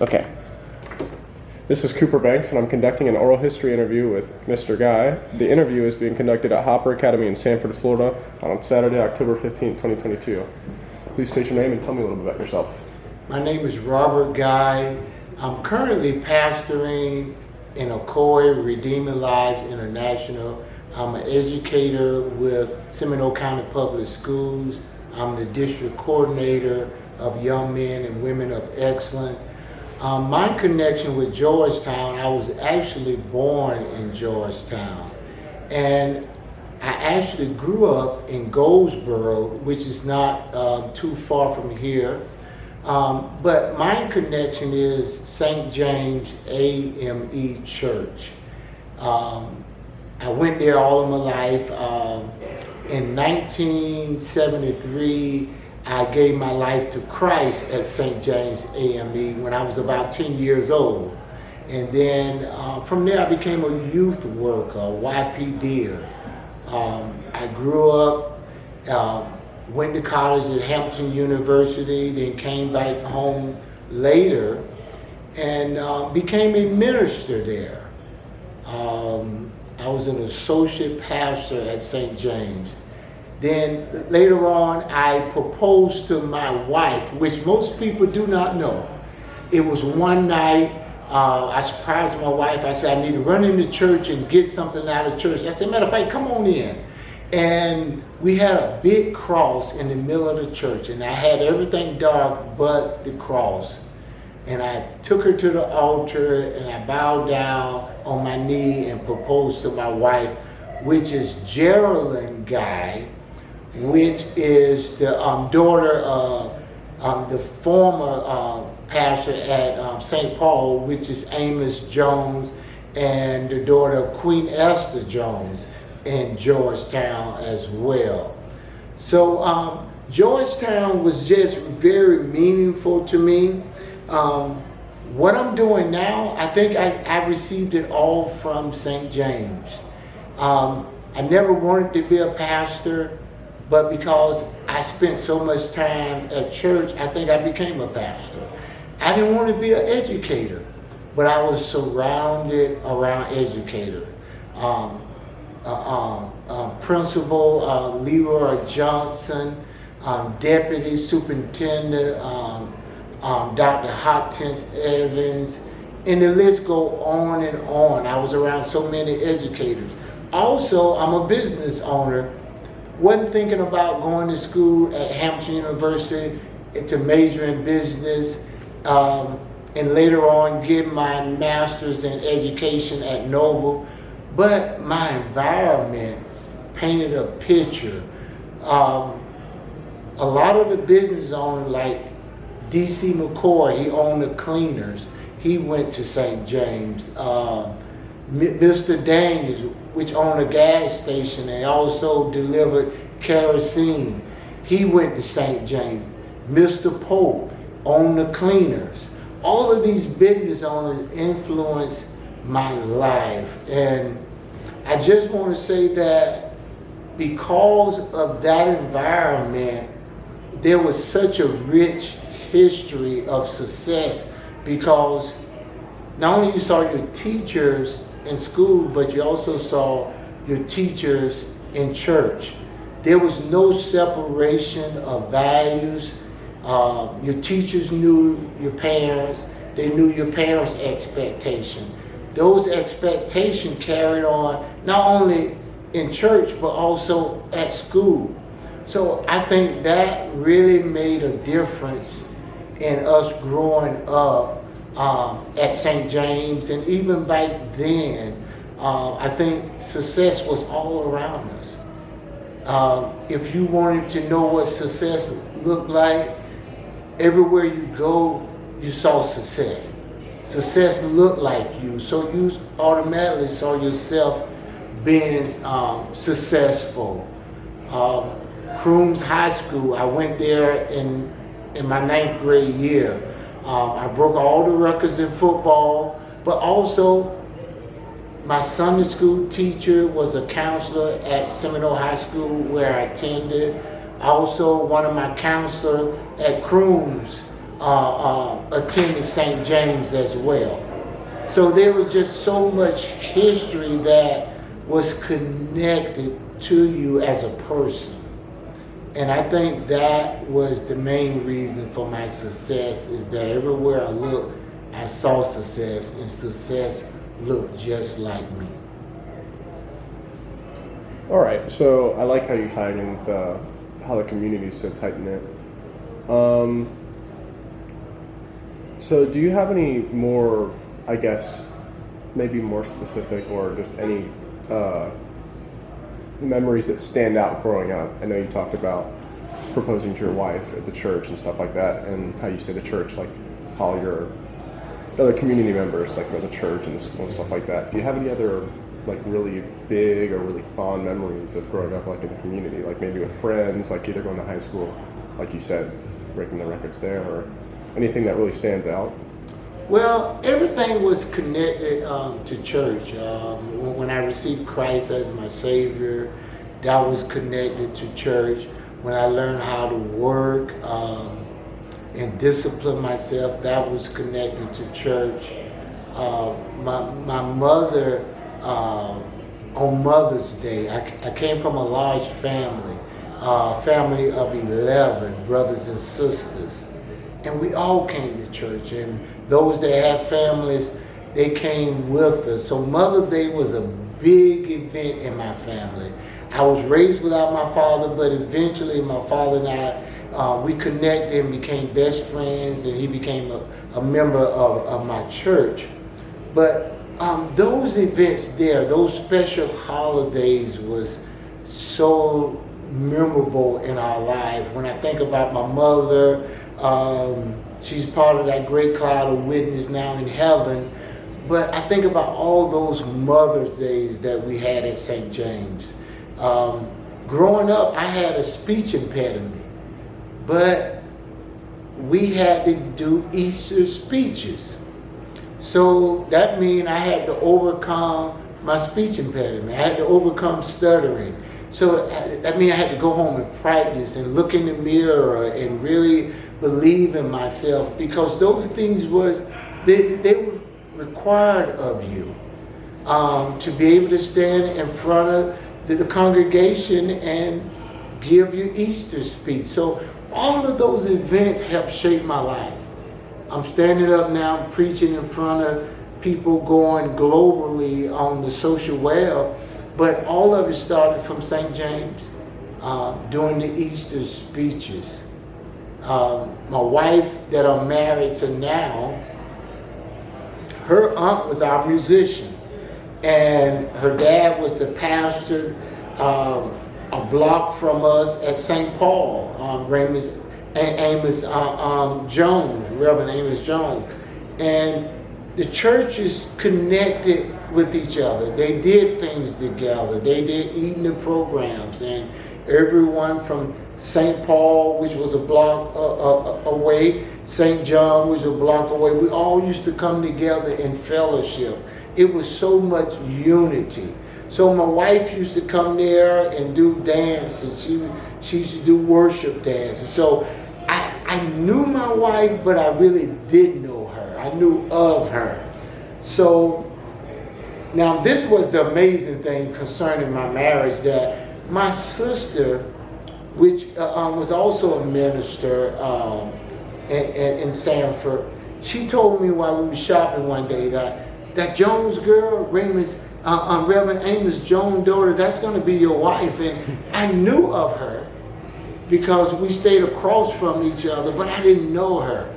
Okay. This is Cooper Banks, and I'm conducting an oral history interview with Mr. Guy. The interview is being conducted at Hopper Academy in Sanford, Florida, on Saturday, October 15th, 2022. Please state your name and tell me a little bit about yourself. My name is Robert Guy. I'm currently pastoring in Ocoee, Redeeming Lives International. I'm an educator with Seminole County Public Schools. I'm the district coordinator of Young Men and Women of Excellence. My connection with Georgetown, I was actually born in Georgetown. And I actually grew up in Goldsboro, which is not too far from here. But my connection is St. James AME Church. I went there all of my life. In 1973, I gave my life to Christ at St. James AME when I was about 10 years old. And then from there I became a youth worker, a YPDer. I grew up, went to college at Hampton University, then came back home later and became a minister there. I was an associate pastor at St. James. Then later on, I proposed to my wife, which most people do not know. It was one night, I surprised my wife. I said, I need to run into church and get something out of church. I said, matter of fact, come on in. And we had a big cross in the middle of the church, and I had everything dark but the cross. And I took her to the altar, and I bowed down on my knee and proposed to my wife, which is Geraldine Guy, which is the daughter of the former pastor at St. Paul, which is Amos Jones, and the daughter of Queen Esther Jones in Georgetown as well. So Georgetown was just very meaningful to me. What I'm doing now, I think I received it all from St. James. I never wanted to be a pastor, but because I spent so much time at church, I think I became a pastor. I didn't want to be an educator, but I was surrounded around educators. Principal Leroy Johnson, Deputy Superintendent Dr. Hopkins Evans, and the list go on and on. I was around so many educators. Also, I'm a business owner. Wasn't thinking about going to school at Hampton University to major in business, and later on get my master's in education at Noble. But my environment painted a picture. A lot of the business owners, like D.C. McCoy, he owned the cleaners. He went to St. James. Mr. Daniels, which owned a gas station and also delivered kerosene, he went to St. James. Mr. Pope owned the cleaners. All of these business owners influenced my life. And I just want to say that because of that environment, there was such a rich history of success, because not only you saw your teachers in school, but you also saw your teachers in church. There was no separation of values. Your teachers knew your parents. They knew your parents' expectation. Those expectations carried on not only in church, but also at school. So I think that really made a difference in us growing up at St. James. And even back then, I think success was all around us. If you wanted to know what success looked like, everywhere you go, you saw success. Success looked like you, so you automatically saw yourself being successful. Crooms High School, I went there in my 9th grade year. I broke all the records in football, but also my Sunday school teacher was a counselor at Seminole High School where I attended. Also, one of my counselors at Crooms attended St. James as well. So there was just so much history that was connected to you as a person. And I think that was the main reason for my success, is that everywhere I looked, I saw success, and success looked just like me. All right, so I like how you're tying in how the community is so tight-knit. So do you have any more, I guess, maybe more specific or just any memories that stand out growing up? I know you talked about proposing to your wife at the church and stuff like that, and how you say the church, like how your other community members, like the church and the school and stuff like that. Do you have any other like really big or really fond memories of growing up like in the community, like maybe with friends, like either going to high school, like you said, breaking the records there, or anything that really stands out? Well, everything was connected to church. When I received Christ as my Savior, that was connected to church. When I learned how to work and discipline myself, that was connected to church. My mother, on Mother's Day, I came from a large family, family of 11 brothers and sisters. And we all came to church, and those that had families, they came with us. So Mother's Day was a big event in my family. I was raised without my father, but eventually my father and I, we connected and became best friends, and he became a member of my church. But those events there, those special holidays was so memorable in our life. When I think about my mother, she's part of that great cloud of witness now in heaven. But I think about all those Mother's Days that we had at St. James. Growing up, I had a speech impediment, but we had to do Easter speeches. So that means I had to overcome my speech impediment. I had to overcome stuttering. So that means I had to go home and practice and look in the mirror and really believe in myself, because those things they were required of you to be able to stand in front of the congregation and give your Easter speech. So all of those events helped shape my life. I'm standing up now preaching in front of people going globally on the social web, but all of it started from St. James, doing the Easter speeches. My wife that I'm married to now, her aunt was our musician, and her dad was the pastor a block from us at St. Paul, Amos Jones, Reverend Amos Jones. And the churches connected with each other. They did things together. They did evening programs, and everyone from St. Paul, which was a block away, St. John, which was a block away, we all used to come together in fellowship. It was so much unity. So my wife used to come there and do dances. She used to do worship dances. So I knew my wife, but I really didn't know her. I knew of her. So now this was the amazing thing concerning my marriage, that my sister, which was also a minister in Sanford, she told me while we were shopping one day that Jones girl, Reverend Amos Jones' daughter, that's going to be your wife. And I knew of her because we stayed across from each other, but I didn't know her.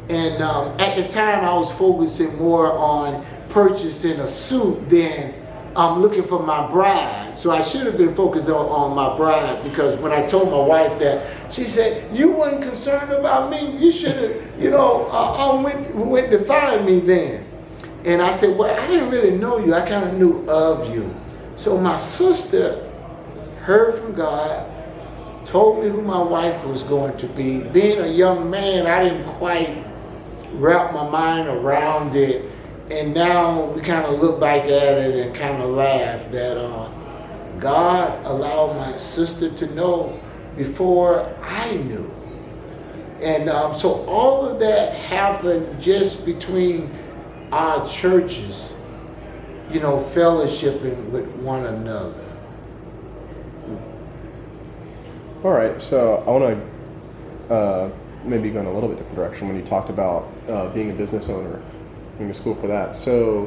And at the time, I was focusing more on purchasing a suit than looking for my bride. So I should have been focused on my bride, because when I told my wife that, she said, "You weren't concerned about me. You should have, went to find me then." And I said, "Well, I didn't really know you. I kind of knew of you." So my sister heard from God, told me who my wife was going to be. Being a young man, I didn't quite wrap my mind around it. And now we kind of look back at it and kind of laugh that God allowed my sister to know before I knew. And so all of that happened just between our churches, fellowshipping with one another. All right, so I want to maybe go in a little bit different direction when you talked about being a business owner, going to school for that. So,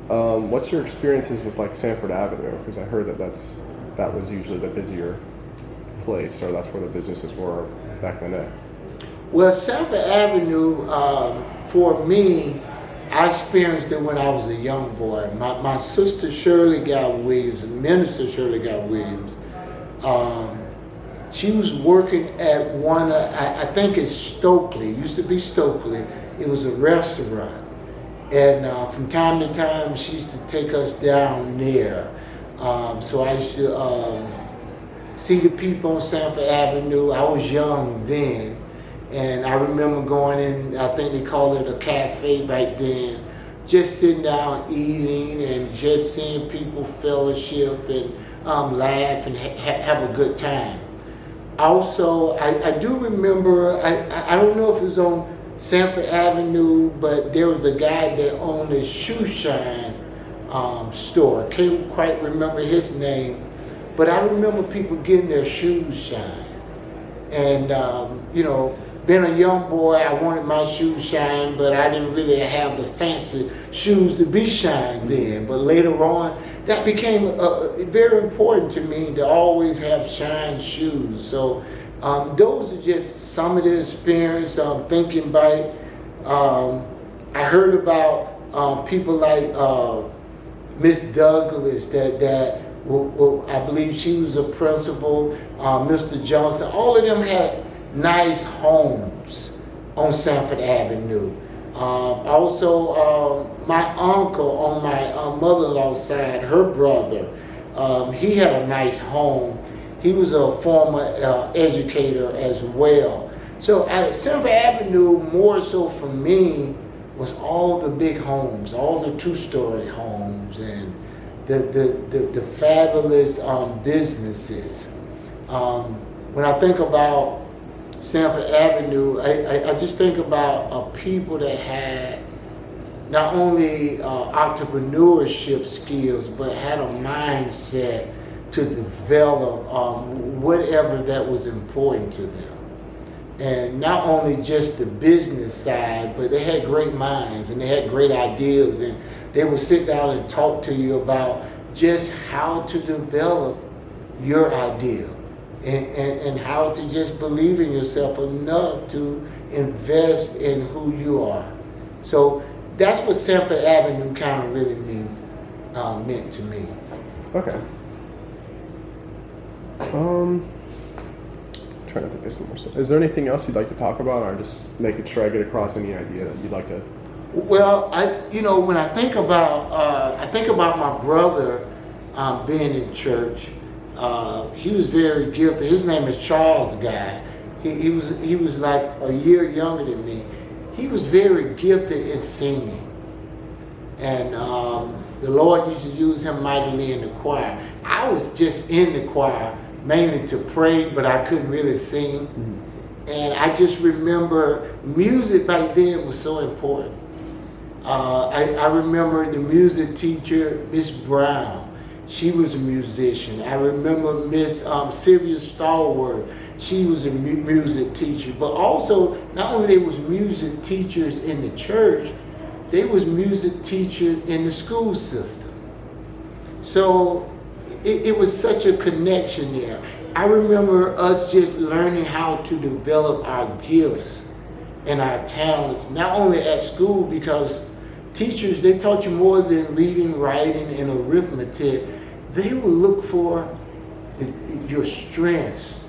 what's your experiences with like Sanford Avenue? Because I heard that was usually the busier place, or that's where the businesses were back in the day. Well, Sanford Avenue, for me, I experienced it when I was a young boy. My sister Shirley Guy Williams, Minister Shirley Guy Williams, she was working at one, I think it's Stokely, it used to be Stokely. It was a restaurant. And from time to time, she used to take us down there. So I used to see the people on Sanford Avenue. I was young then. And I remember going in, I think they called it a cafe back then, just sitting down eating and just seeing people fellowship and laugh and have a good time. Also, I do remember, I don't know if it was on Sanford Avenue, but there was a guy that owned a shoe shine store. Can't quite remember his name, but I remember people getting their shoes shined. And, being a young boy, I wanted my shoes shined, but I didn't really have the fancy shoes to be shined then. But later on, that became very important to me to always have shined shoes. So those are just some of the experience thinking back. I heard about people like Miss Douglas that I believe she was a principal, Mr. Johnson. All of them had nice homes on Sanford Avenue. Also, my uncle on my mother-in-law's side, her brother, he had a nice home. He was a former educator as well. So Sanford Avenue, more so for me, was all the big homes, all the two-story homes, and the fabulous businesses. When I think about Sanford Avenue, I just think about people that had not only entrepreneurship skills, but had a mindset to develop whatever that was important to them. And not only just the business side, but they had great minds and they had great ideas, and they would sit down and talk to you about just how to develop your idea. And how to just believe in yourself enough to invest in who you are. So that's what Sanford Avenue kind of really meant to me. Okay. Trying to think of some more stuff. Is there anything else you'd like to talk about, or just making sure I get across any idea that you'd like to? Well, when I think about my brother being in church. He was very gifted. His name is Charles Guy. He was like a year younger than me. He was very gifted in singing, and the Lord used to use him mightily in the choir. I was just in the choir mainly to pray, but I couldn't really sing. Mm-hmm. And I just remember music back then was so important. I remember the music teacher, Miss Brown. She was a musician. I remember Miss Sylvia Stallworth. She was a music teacher. But also, not only they was music teachers in the church, they was music teachers in the school system. So it was such a connection there. I remember us just learning how to develop our gifts and our talents, not only at school, because teachers, they taught you more than reading, writing, and arithmetic. They will look for your strengths,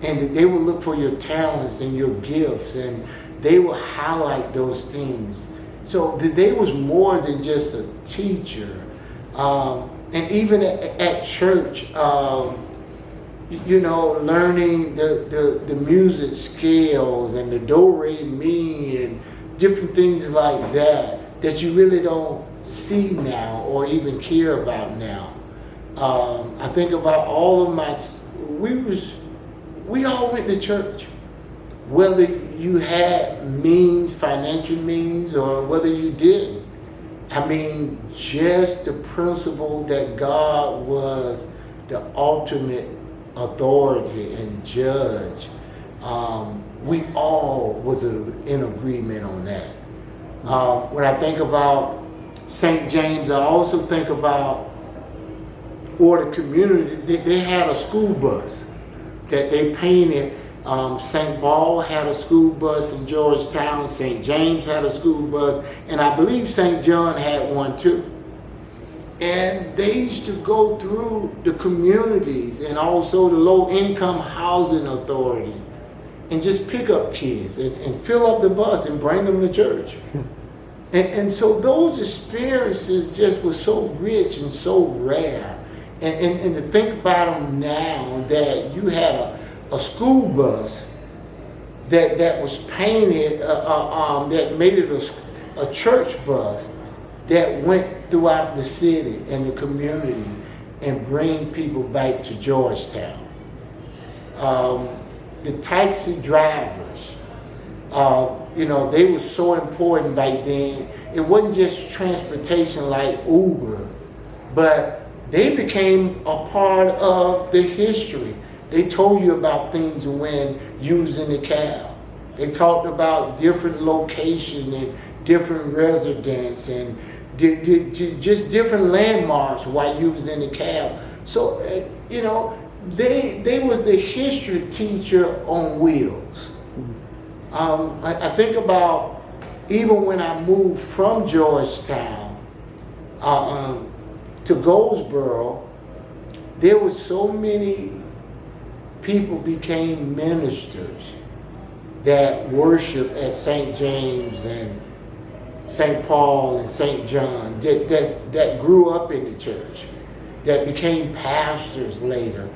and they will look for your talents and your gifts, and they will highlight those things. So they was more than just a teacher. And even at church, learning the music scales and the do, re, mi, and different things like that you really don't see now or even care about now. I think about all of we all went to church. whether you had means, financial means, or whether you didn't. I mean, just the principle that God was the ultimate authority and judge. We all was in agreement on that. When I think about St. James, I also think about, or the community, they had a school bus that they painted. St. Paul had a school bus in Georgetown, St. James had a school bus, and I believe St. John had one too. And they used to go through the communities and also the low-income housing authority and just pick up kids and fill up the bus and bring them to church. And so those experiences just were so rich and so rare. And to think about them now, that you had a school bus that was painted, that made it a church bus that went throughout the city and the community and bring people back to Georgetown. The taxi drivers, they were so important back then. It wasn't just transportation like Uber, but they became a part of the history. They told you about things when using the cab. They talked about different locations and different residents and just different landmarks while you was in the cab. So, they was the history teacher on wheels. I think about even when I moved from Georgetown to Goldsboro, there were so many people became ministers that worship at St. James and St. Paul and St. John that grew up in the church, that became pastors later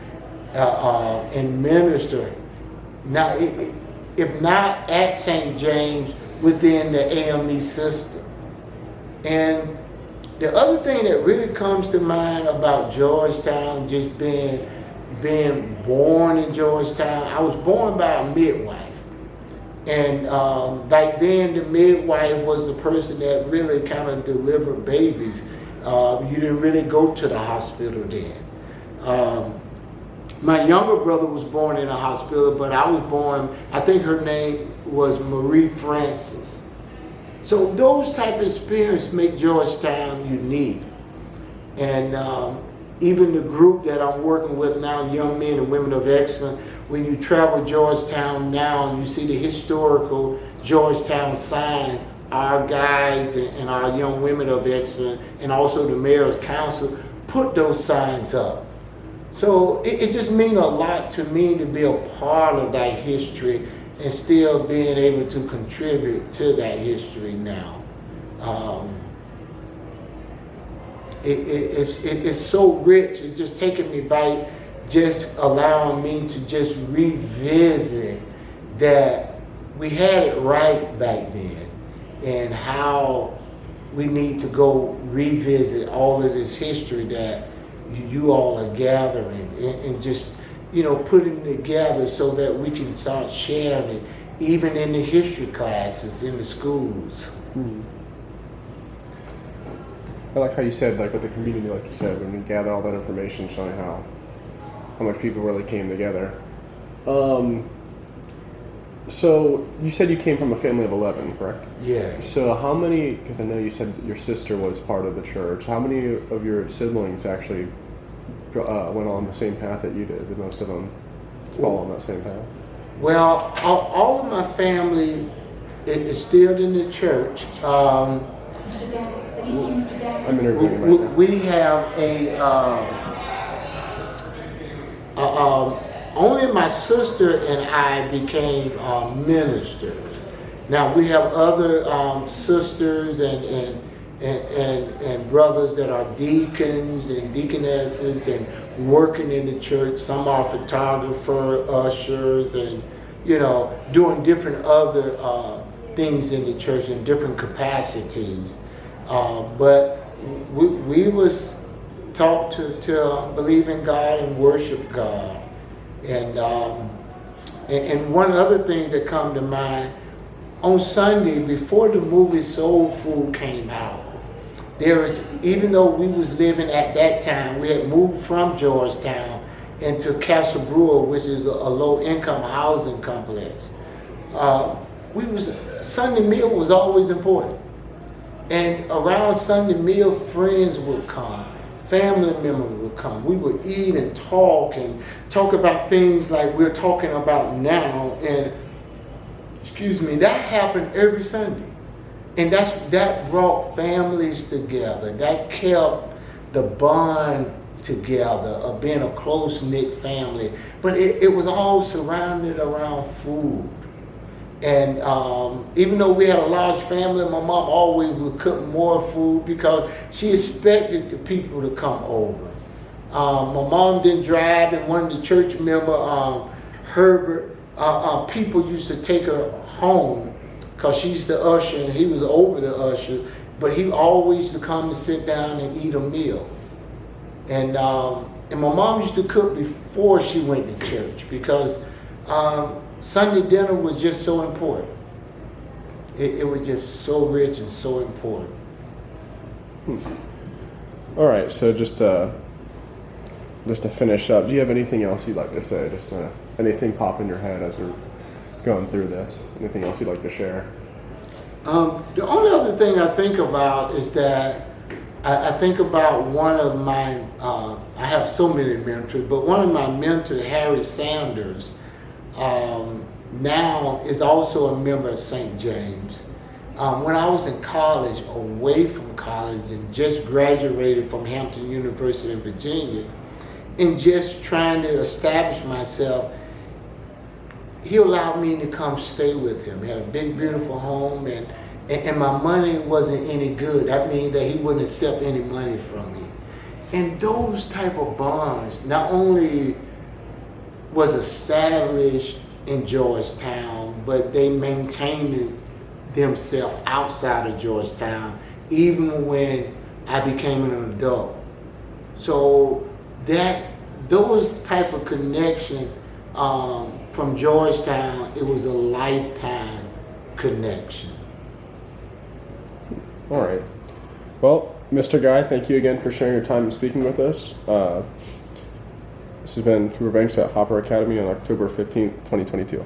and ministered. Now, if not at St. James, within the AME system. And the other thing that really comes to mind about Georgetown, just being born in Georgetown, I was born by a midwife. And back then, the midwife was the person that really kind of delivered babies. You didn't really go to the hospital then. My younger brother was born in a hospital, but I was born, I think her name was Marie Francis. So those type of experiences make Georgetown unique. And even the group that I'm working with now, Young Men and Women of Excellence, when you travel Georgetown now and you see the historical Georgetown sign, our guys and our Young Women of Excellence and also the Mayor's Council put those signs up. So it just means a lot to me to be a part of that history and still being able to contribute to that history now. It's so rich. It's just taking me by just allowing me to just revisit that we had it right back then and how we need to go revisit all of this history that you all are gathering and just, putting together so that we can start sharing it, even in the history classes in the schools. Mm-hmm. I like how you said, like with the community, like you said, when we gather all that information, showing how much people really came together. So you said you came from a family of 11, correct? Yeah. So how many, because I know you said your sister was part of the church, how many of your siblings actually went on the same path that you did? Did most of them fall on that same path? Well, all of my family is still in the church. I'm interviewing right now. We have only my sister and I became ministers. Now we have other sisters and brothers that are deacons and deaconesses and working in the church. Some are photographers, ushers, and doing different other things in the church in different capacities. But we was taught to believe in God and worship God. And And one other thing that come to mind, on Sunday, before the movie Soul Food came out, even though we was living at that time, we had moved from Georgetown into Castle Brewer, which is a low-income housing complex. Sunday meal was always important. And around Sunday meal, friends would come, family members would come. We would eat and talk about things like we're talking about now. And, that happened every Sunday. And that brought families together. That kept the bond together of being a close-knit family. But it was all surrounded around food. And even though we had a large family, my mom always would cook more food because she expected the people to come over. My mom didn't drive, and one of the church members, Herbert, people used to take her home because she's the usher and he was over the usher, but he always used to come and sit down and eat a meal. And my mom used to cook before she went to church because Sunday dinner was just so important. It was just so rich and so important. All right, so just to finish up, do you have anything else you'd like to say? Anything pop in your head as we're going through this? Anything else you'd like to share? The only other thing I think about is that I think about one of my, I have so many mentors, but one of my mentors, Harry Sanders, now is also a member of St. James. When I was in college, away from college, and just graduated from Hampton University in Virginia, and just trying to establish myself, he allowed me to come stay with him. He had a big, beautiful home, and my money wasn't any good. That means that he wouldn't accept any money from me. And those type of bonds not only was established in Georgetown, but they maintained themselves outside of Georgetown, even when I became an adult. So those type of connection from Georgetown, it was a lifetime connection. All right. Well, Mr. Guy, thank you again for sharing your time and speaking with us. This has been Cooper Banks at Hopper Academy on October 15th, 2022.